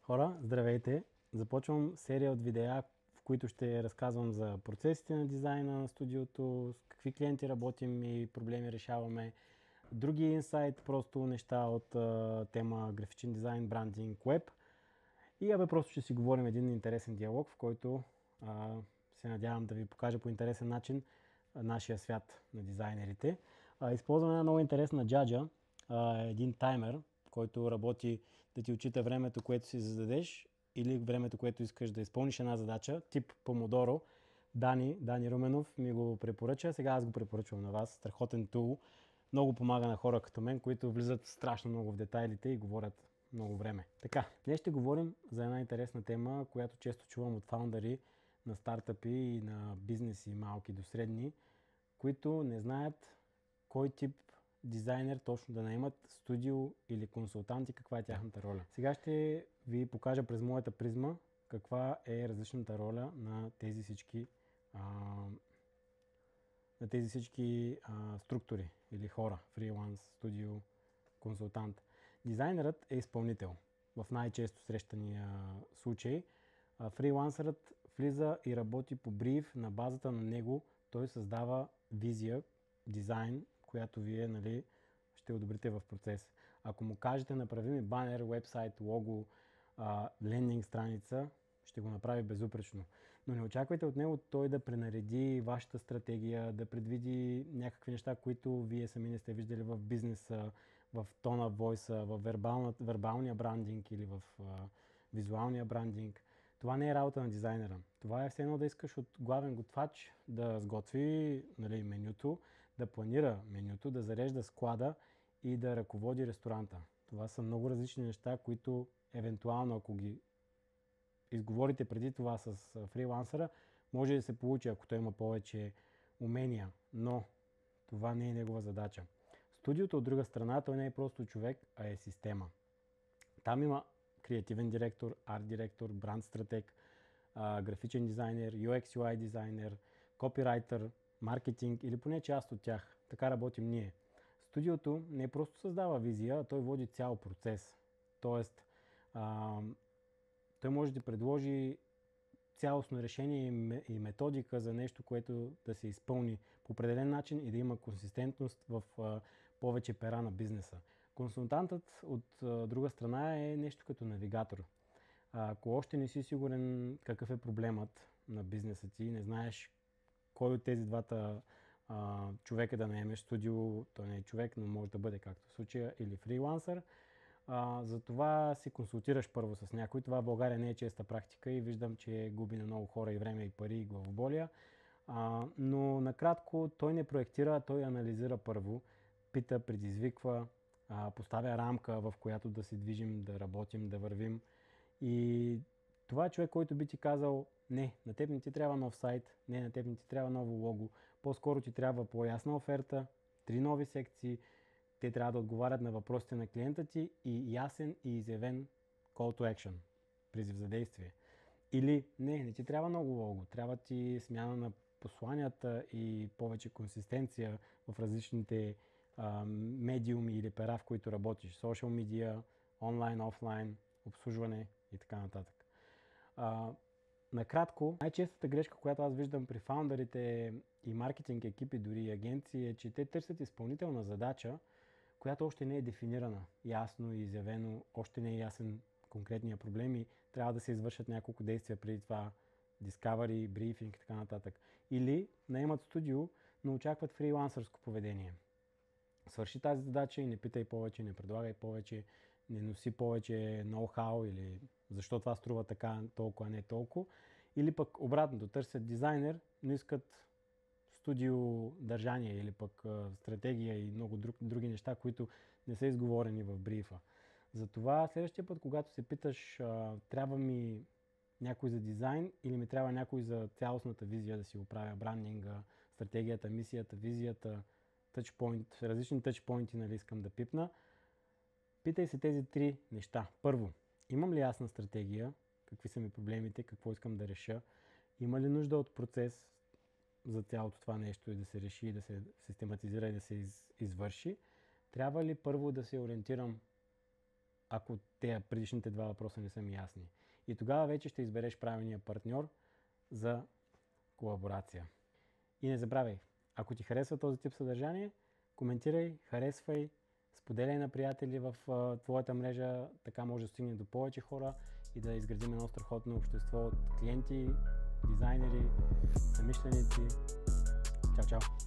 Хора, здравейте! Започвам серия от видеа, в които ще разказвам за процесите на дизайна на студиото, с какви клиенти работим и проблеми решаваме, други инсайт, просто неща от тема графичен дизайн, брандинг, веб. И просто ще си говорим един интересен диалог, в който се надявам да ви покажа по интересен начин нашия свят на дизайнерите. Използвам една много интересна джаджа, един таймер, който работи да ти отчита времето, което си зададеш или времето, което искаш да изпълниш една задача, тип Помодоро. Дани Руменов ми го препоръча, сега аз го препоръчвам на вас. Страхотен тул. Много помага на хора като мен, които влизат страшно много в детайлите и говорят много време. Така, днес ще говорим за една интересна тема, която често чувам от фаундъри на стартъпи и на бизнеси малки до средни, които не знаят кой тип дизайнер точно да наемат, студио или консултанти, каква е тяхната роля. Сега ще ви покажа през моята призма каква е различната роля на тези всички структури или хора, фриланс, студио, консултант. Дизайнерът е изпълнител. В най-често срещания случай фрилансърът влиза и работи по бриф, на базата на него той създава визия, дизайн, която вие ще одобрите в процес. Ако му кажете направи ми банер, вебсайт, лого, лендинг страница, ще го направи безупречно. Но не очаквайте от него той да пренареди вашата стратегия, да предвиди някакви неща, които вие сами не сте виждали в бизнеса, в тона войса, в вербалния брандинг или в визуалния брандинг. Това не е работа на дизайнера. Това е все едно да искаш от главен готвач да сготви менюто, да планира менюто, да зарежда склада и да ръководи ресторанта. Това са много различни неща, които евентуално, ако ги изговорите преди това с фрилансъра, може да се получи, ако той има повече умения, но това не е негова задача. Студиото от друга страна, той не е просто човек, а е система. Там има креативен директор, арт директор, бранд стратег, графичен дизайнер, UX UI дизайнер, копирайтер, маркетинг или поне част от тях. Така работим ние. Студиото не просто създава визия, а той води цял процес. Тоест, той може да предложи цялостно решение и методика за нещо, което да се изпълни по определен начин и да има консистентност в повече пера на бизнеса. Консултантът от друга страна е нещо като навигатор. Ако още не си сигурен какъв е проблемът на бизнеса ти, не знаеш кой от тези двата човека да наемеш, студио, той не е човек, но може да бъде както в случая, или фрилансър, затова се консултираш първо с някой. Това в България не е честа практика и виждам, че губи на много хора и време, и пари, и главоболия. Но накратко той не проектира, той анализира първо, пита, предизвиква, поставя рамка, в която да се движим, да работим, да вървим. И това е човек, който би ти казал: не, на теб не ти трябва нов сайт, не, на теб не ти трябва ново лого, по-скоро ти трябва по-ясна оферта, 3 нови секции, те трябва да отговарят на въпросите на клиента ти и ясен и изявен call to action, призив за действие. Или не ти трябва много лого, трябва ти смяна на посланията и повече консистенция в различните медиуми или пера, в които работиш. Social media, онлайн, офлайн, обслужване и така нататък. Накратко, най-честата грешка, която аз виждам при фаундърите и маркетинг екипи, дори и агенции, е, че те търсят изпълнителна задача, която още не е дефинирана, ясно и изявено, още не е ясен конкретния проблем и трябва да се извършат няколко действия преди това, discovery, брифинг и така нататък. Или наемат студио, но очакват фрилансърско поведение. Свърши тази задача и не питай повече, не предлагай повече, не носи повече ноу-хау или защо това струва така толкова, а не толкова. Или пък обратното, търсят дизайнер, но искат студио държание или пък стратегия и много други неща, които не са изговорени в брифа. Затова следващия път, когато се питаш трябва ми някой за дизайн или ми трябва някой за цялостната визия да си оправя брандинга, стратегията, мисията, визията, тъчпойнт, различни тъчпойнти, искам да пипна, питай се тези 3 неща. Първо, имам ли ясна стратегия, какви са ми проблемите, какво искам да реша, има ли нужда от процес за цялото това нещо и да се реши, да се систематизира и да се извърши. Трябва ли първо да се ориентирам ако те предишните два въпроса не са ми ясни. И тогава вече ще избереш правилния партньор за колаборация. И не забравяй, ако ти харесва този тип съдържание, коментирай, харесвай, споделяй на приятели в твоята мрежа, така може да стигне до повече хора и да изградим едно страхотно общество от клиенти, дизайнери, замишленици. Чао, чао!